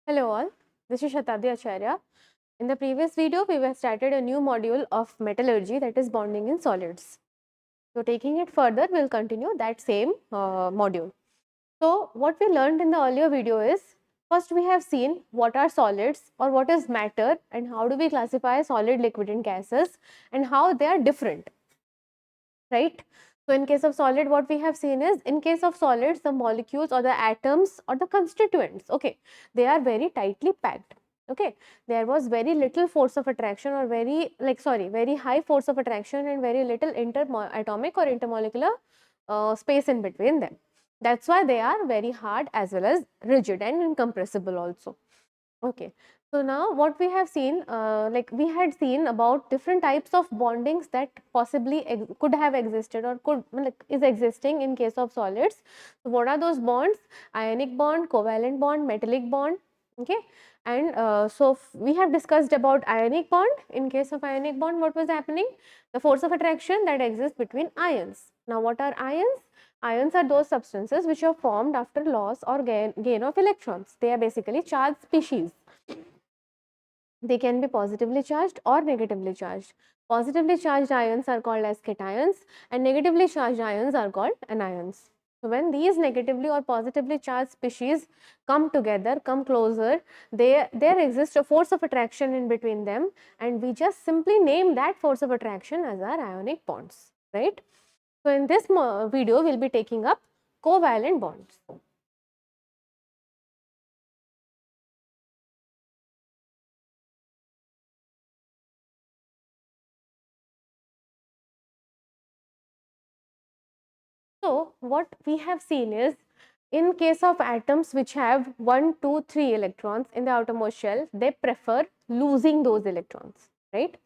Hello all, this is Shatabdi Acharya. In the previous video, we have started a new module of metallurgy, that is bonding in solids. So taking it further, we will continue that same module. So what we learned in the earlier video is, first we have seen what are solids or what is matter and how do we classify solid, liquid and gases and how they are different, right? So in case of solid, what we have seen is, in case of solids, the molecules or the atoms or the constituents, okay, they are very tightly packed. Okay, there was very little force of attraction or very high force of attraction and very little interatomic or intermolecular space in between them. That's why they are very hard as well as rigid and incompressible also. Okay, so now what we have seen, we had seen about different types of bondings that possibly could have existed or is existing in case of solids. So what are those bonds? Ionic bond, covalent bond, metallic bond. Okay, and we have discussed about ionic bond. In case of ionic bond, what was happening? The force of attraction that exists between ions. Now, what are ions? Ions are those substances which are formed after loss or gain of electrons. They are basically charged species. They can be positively charged or negatively charged. Positively charged ions are called as cations and negatively charged ions are called anions. So when these negatively or positively charged species come together, come closer, there exists a force of attraction in between them, and we just simply name that force of attraction as our ionic bonds, right? So in this video, we'll be taking up covalent bonds. So what we have seen is, in case of atoms which have 1, 2, 3 electrons in the outermost shell, they prefer losing those electrons, right?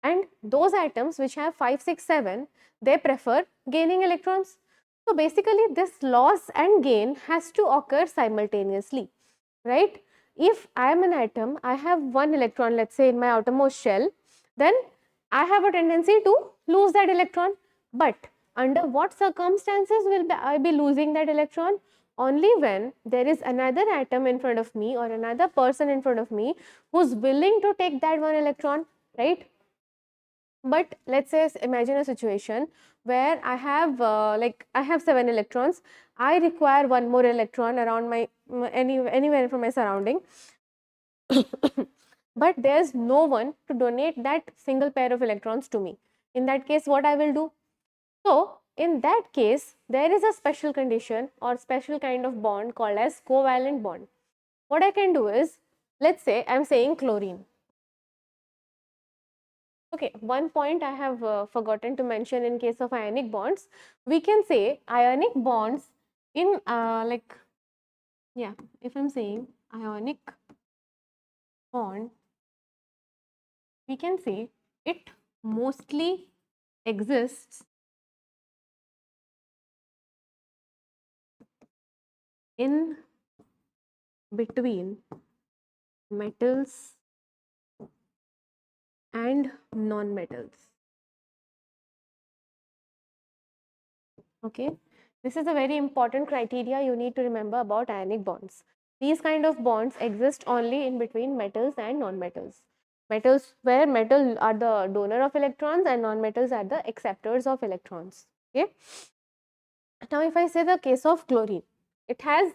And those atoms which have 5, 6, 7, they prefer gaining electrons. So basically this loss and gain has to occur simultaneously, right? If I am an atom, I have 1 electron, let's say in my outermost shell, then I have a tendency to lose that electron. But under what circumstances will I be losing that electron? Only when there is another atom in front of me or another person in front of me who's willing to take that 1 electron, right? But let's say, imagine a situation where I have I have 7 electrons. I require 1 more electron around my anywhere from my surrounding. But there's no one to donate that single pair of electrons to me. In that case, what I will do? So in that case, there is a special condition or special kind of bond called as covalent bond. What I can do is, let's say I'm saying chlorine. Okay, one point I have forgotten to mention in case of ionic bonds. We can say ionic bonds in if I'm saying ionic bond, we can say it mostly exists in between metals and non-metals. Okay, this is a very important criteria you need to remember about ionic bonds. These kind of bonds exist only in between metals and non-metals. Metals, where metal are the donor of electrons and non-metals are the acceptors of electrons. Okay. Now if I say the case of chlorine, it has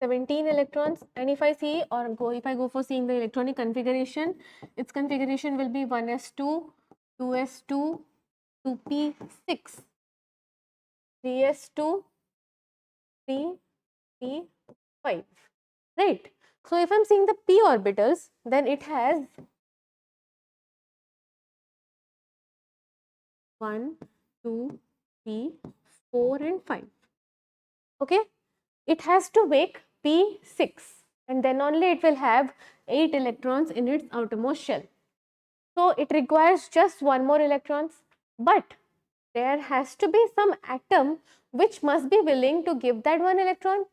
17 electrons, and if I go for seeing the electronic configuration, its configuration will be 1s2, 2s2, 2p6, 3s2, 3p5, right? So if I'm seeing the p orbitals, then it has 1, 2, 3, 4 and 5. Okay, it has to make p6 and then only it will have 8 electrons in its outermost shell. So it requires just 1 more electrons, but there has to be some atom which must be willing to give that 1 electron.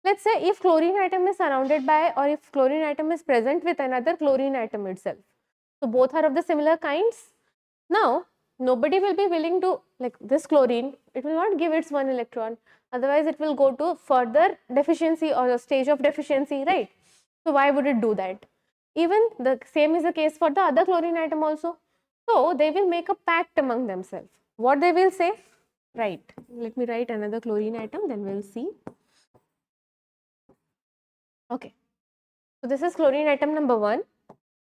Let's say if chlorine atom is surrounded by, or if chlorine atom is present with another chlorine atom itself. So both are of the similar kinds. Now nobody will be willing to, like this chlorine, it will not give its 1 electron, otherwise it will go to further deficiency or a stage of deficiency, right? So why would it do that? Even the same is the case for the other chlorine atom also. So they will make a pact among themselves. What they will say? Right. Let me write another chlorine atom, then we'll see. Okay. So this is chlorine atom number 1.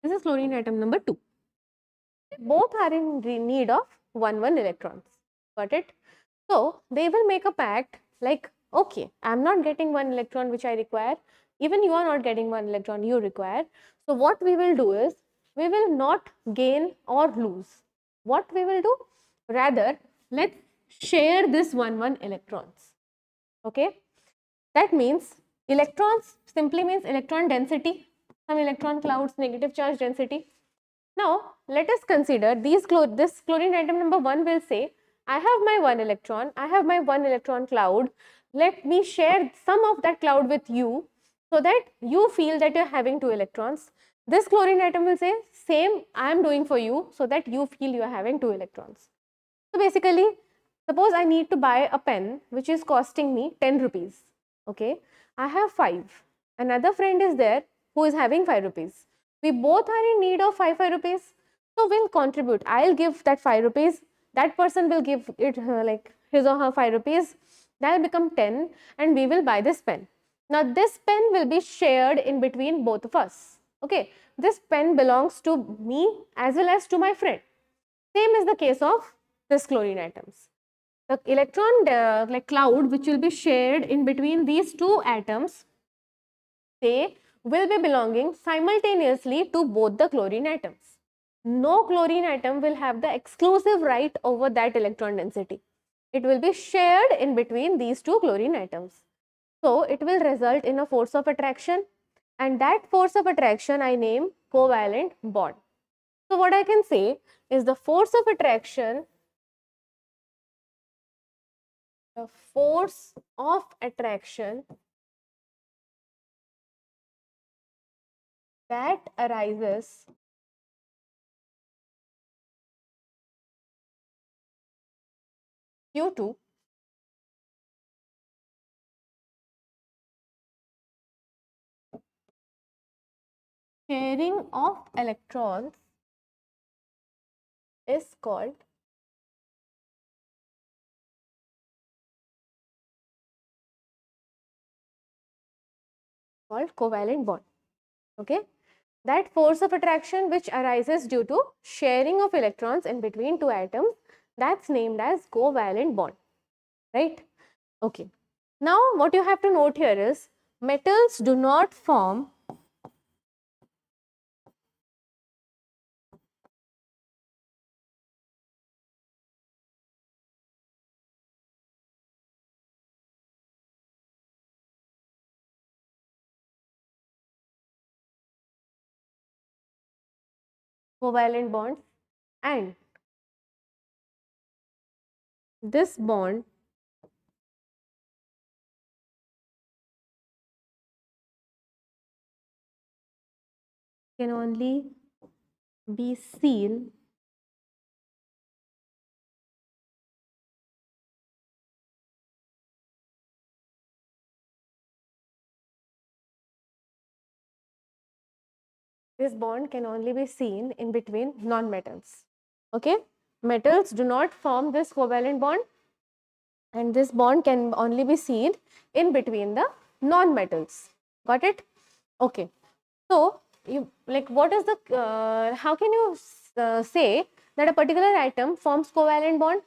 This is chlorine atom number 2. Both are in need of 1 electrons. Got it? So they will make a pact like, okay, I'm not getting 1 electron which I require. Even you are not getting 1 electron you require. So what we will do is, we will not gain or lose. What we will do? Rather, let's share this 1 electrons. Okay? That means electrons simply means electron density, some electron clouds, negative charge density. Now, let us consider this chlorine atom number 1 will say, I have my 1 electron, I have my 1 electron cloud, let me share some of that cloud with you so that you feel that you are having 2 electrons. This chlorine atom will say, same I am doing for you so that you feel you are having 2 electrons. So basically, suppose I need to buy a pen which is costing me 10 rupees. Okay, I have 5. Another friend is there who is having 5 rupees. We both are in need of 5 rupees. So we'll contribute. I'll give that 5 rupees. That person will give it like his or her 5 rupees. That will become 10 and we will buy this pen. Now this pen will be shared in between both of us. Okay, this pen belongs to me as well as to my friend. Same is the case of this chlorine atoms. The electron like cloud which will be shared in between these 2 atoms, they will be belonging simultaneously to both the chlorine atoms. No chlorine atom will have the exclusive right over that electron density. It will be shared in between these 2 chlorine atoms. So it will result in a force of attraction, and that force of attraction I name covalent bond. So what I can say is the force of attraction that arises due to sharing of electrons is called covalent bond. Okay, that force of attraction which arises due to sharing of electrons in between 2 atoms, that's named as covalent bond, right? Okay, now what you have to note here is metals do not form covalent bonds, and this bond can only be seen this bond can only be seen in between non-metals. Okay, metals do not form this covalent bond, and this bond can only be seen in between the non-metals. Got it? Okay. So you like, what is the how can you say that a particular atom forms covalent bond?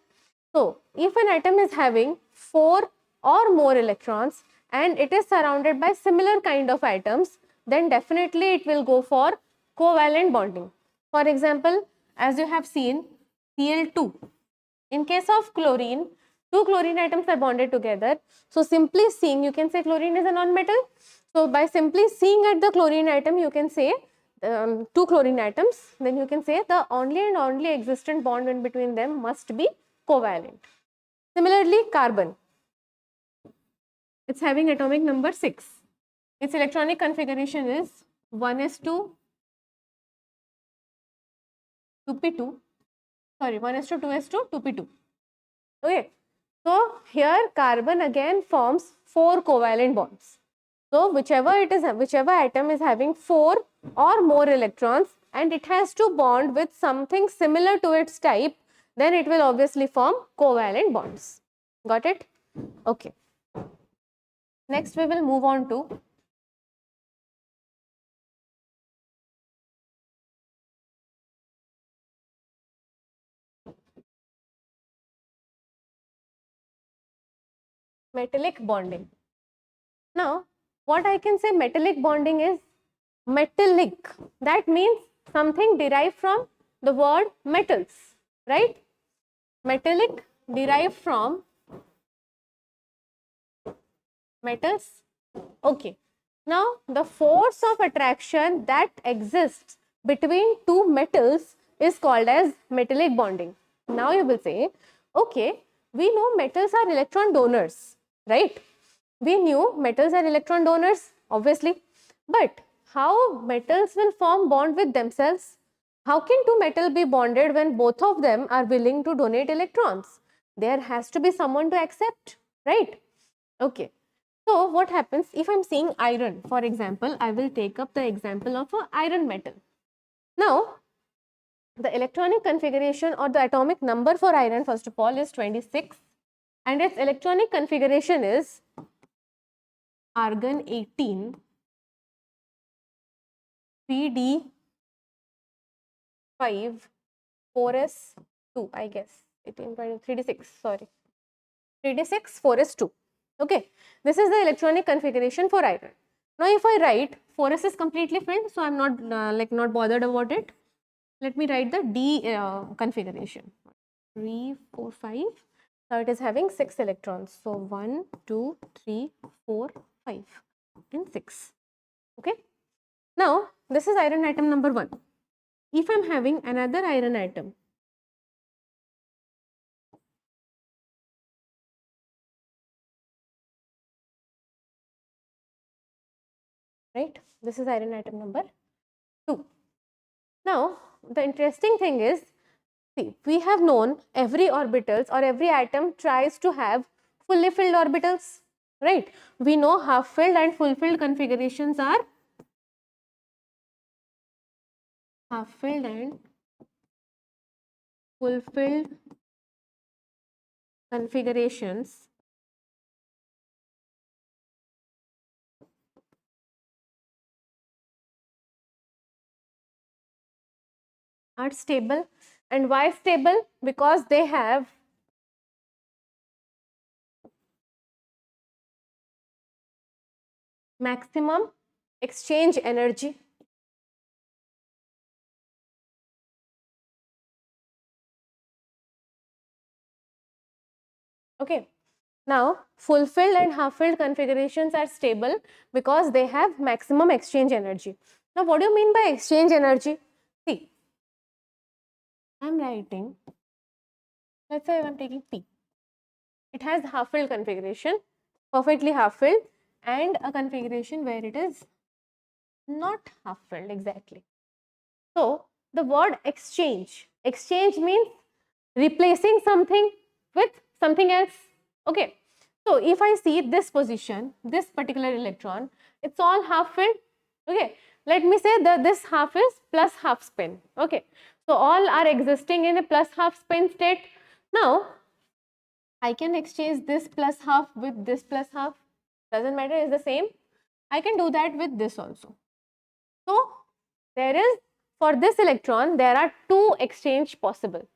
So if an atom is having 4 or more electrons and it is surrounded by similar kind of atoms, then definitely it will go for covalent bonding. For example, as you have seen, Cl2. In case of chlorine, 2 chlorine atoms are bonded together. So simply seeing, you can say chlorine is a non-metal. So by simply seeing at the chlorine atom, you can say 2 chlorine atoms, then you can say the only and only existent bond in between them must be covalent. Similarly, carbon, it's having atomic number 6. Its electronic configuration is 1s2 2p2, sorry, 1s2 2s2 2p2. Okay, so here carbon again forms 4 covalent bonds. So whichever atom is having 4 or more electrons and it has to bond with something similar to its type, then it will obviously form covalent bonds. Got it? Okay. Next we will move on to metallic bonding. Now, what I can say metallic bonding is metallic. That means something derived from the word metals, right? Metallic derived from metals. Okay. Now, the force of attraction that exists between two metals is called as metallic bonding. Now, you will say, okay, we know metals are electron donors, right? We knew metals are electron donors, obviously. But how metals will form bond with themselves? How can two metals be bonded when both of them are willing to donate electrons? There has to be someone to accept, right? Okay. So what happens if I'm seeing iron, for example, I will take up the example of an iron metal. Now, the electronic configuration or the atomic number for iron, first of all, is 26 and its electronic configuration is argon 18, 3d5, 4s2, I guess, 18, 20, 3d6, sorry, 3d6, 4s2. Okay, this is the electronic configuration for iron. Now, if I write 4s is completely filled, so I'm not not bothered about it. Let me write the D configuration. 3, 4, 5. Now it is having 6 electrons. So 1, 2, 3, 4, 5 and 6. Okay. Now this is iron atom number 1. If I am having another iron atom, right? This is iron atom number 2. Now the interesting thing is, see, we have known every orbitals or every atom tries to have fully filled orbitals, right? We know half filled and full filled configurations are half filled and full filled configurations are stable. And why stable? Because they have maximum exchange energy. Okay. Now, full-filled and half-filled configurations are stable because they have maximum exchange energy. Now, what do you mean by exchange energy? See, I am writing, let's say I am taking P. It has half-filled configuration, perfectly half-filled, and a configuration where it is not half-filled exactly. So, the word exchange means replacing something with something else. Okay. So, if I see this position, this particular electron, it's all half filled. Okay. Let me say that this half is plus half spin. Okay. So, all are existing in a plus half spin state. Now, I can exchange this plus half with this plus half. Doesn't matter, it's the same. I can do that with this also. So, there is, for this electron, there are two exchange possible.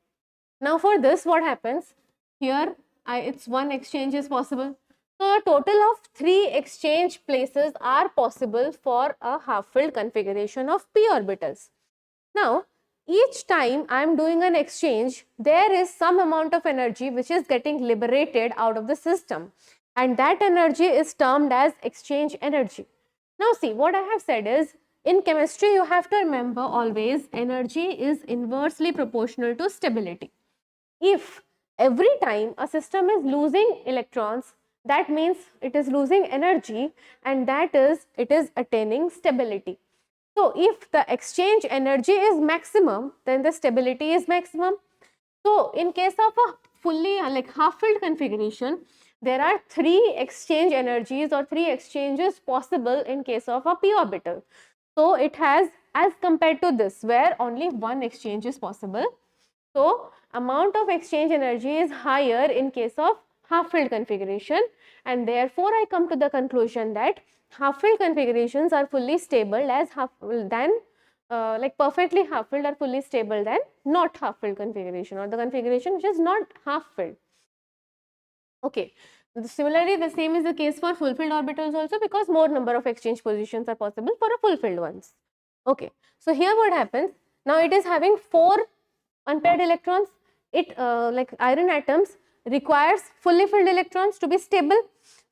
Now, for this, what happens? Here, it's one exchange is possible. So, a total of 3 exchange places are possible for a half-filled configuration of p orbitals. Now, each time I am doing an exchange, there is some amount of energy which is getting liberated out of the system, and that energy is termed as exchange energy. Now, see, what I have said is, in chemistry, you have to remember always energy is inversely proportional to stability. If every time a system is losing electrons, that means it is losing energy, and that is, it is attaining stability. So, if the exchange energy is maximum, then the stability is maximum. So, in case of a fully half filled configuration, there are 3 exchange energies or 3 exchanges possible in case of a p orbital. So it has, as compared to this where only 1 exchange is possible, so amount of exchange energy is higher in case of half filled configuration, and therefore I come to the conclusion that half filled configurations are fully stable as like perfectly half filled are fully stable than not half filled configuration, or the configuration which is not half filled. Okay. Similarly, the same is the case for fulfilled orbitals also, because more number of exchange positions are possible for a fulfilled ones. Okay. So here what happens, now it is having 4 unpaired electrons. It like iron atoms requires fully filled electrons to be stable.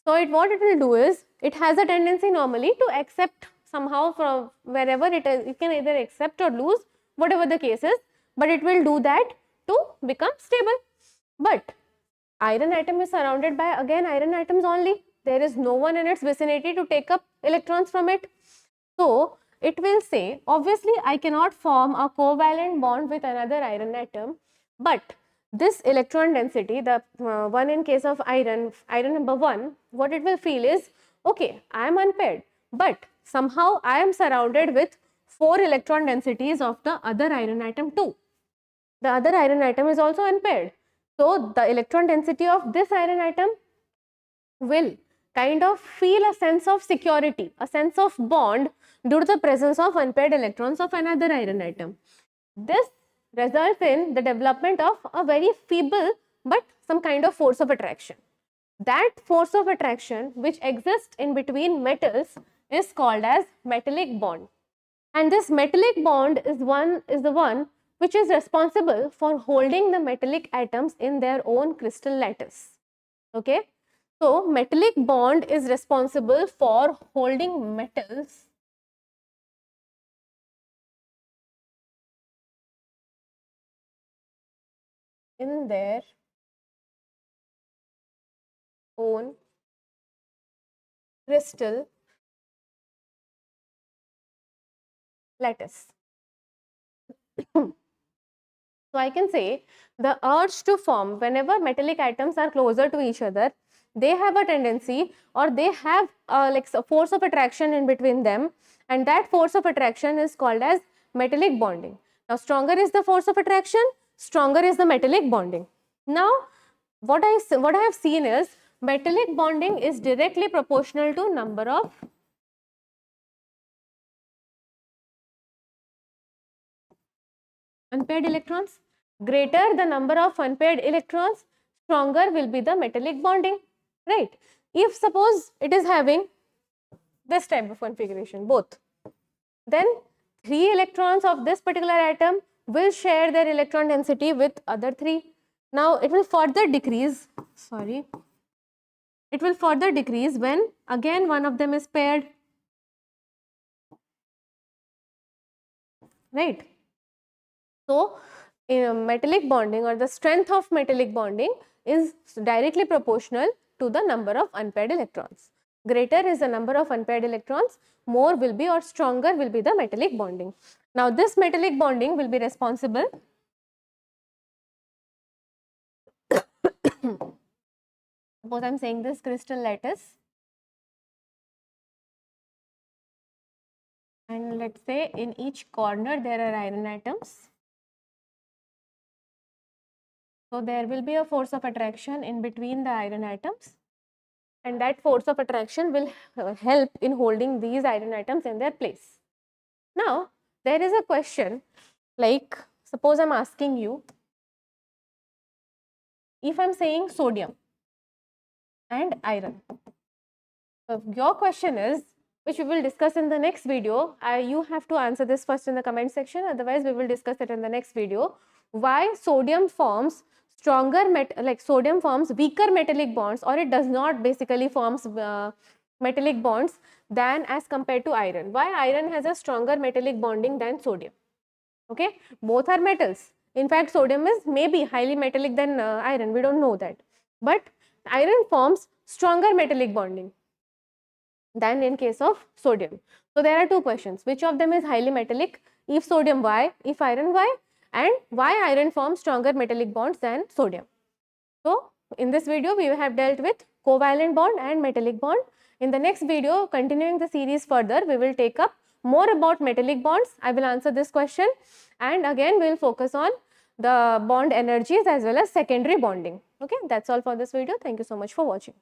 So what it will do is, it has a tendency normally to accept somehow from wherever it is. You can either accept or lose, whatever the case is, but it will do that to become stable. But iron atom is surrounded by again iron atoms only. There is no one in its vicinity to take up electrons from it. So it will say, obviously I cannot form a covalent bond with another iron atom, but this electron density, the one in case of iron number 1, what it will feel is, okay, I am unpaired, but somehow I am surrounded with 4 electron densities of the other iron atom too. The other iron atom is also unpaired. So the electron density of this iron atom will kind of feel a sense of security, a sense of bond due to the presence of unpaired electrons of another iron atom. This results in the development of a very feeble but some kind of force of attraction. That force of attraction which exists in between metals is called as metallic bond. And this metallic bond is the one which is responsible for holding the metallic atoms in their own crystal lattice. Okay. So metallic bond is responsible for holding metals in their own crystal lattice. So I can say the urge to form, whenever metallic atoms are closer to each other, they have a tendency, or they have like a force of attraction in between them, and that force of attraction is called as metallic bonding. Now stronger is the force of attraction, stronger is the metallic bonding. Now what I have seen is, metallic bonding is directly proportional to number of unpaired electrons. Greater the number of unpaired electrons, stronger will be the metallic bonding, right? If suppose it is having this type of configuration, both, then 3 electrons of this particular atom will share their electron density with other 3. Now it will further decrease, it will further decrease when again one of them is paired, right? So metallic bonding, or the strength of metallic bonding, is directly proportional to the number of unpaired electrons. Greater is the number of unpaired electrons, more will be, or stronger will be the metallic bonding. Now this metallic bonding will be responsible suppose I am saying this crystal lattice, and let us say in each corner there are iron atoms. So there will be a force of attraction in between the iron atoms, and that force of attraction will help in holding these iron atoms in their place. Now there is a question, like suppose I am asking you, if I am saying sodium and iron, so your question is, which we will discuss in the next video. You have to answer this first in the comment section, otherwise we will discuss it in the next video. Why sodium forms sodium forms weaker metallic bonds, or it does not basically forms metallic bonds than as compared to iron. Why iron has a stronger metallic bonding than sodium? Okay, both are metals. In fact, sodium is maybe highly metallic than iron, we don't know that, but iron forms stronger metallic bonding than in case of sodium. So there are 2 questions, which of them is highly metallic? If sodium, why? If iron, why? And why iron forms stronger metallic bonds than sodium? So in this video we have dealt with covalent bond and metallic bond. In the next video, continuing the series further, we will take up more about metallic bonds. I will answer this question, and again we will focus on the bond energies as well as secondary bonding. Okay, that's all for this video. Thank you so much for watching.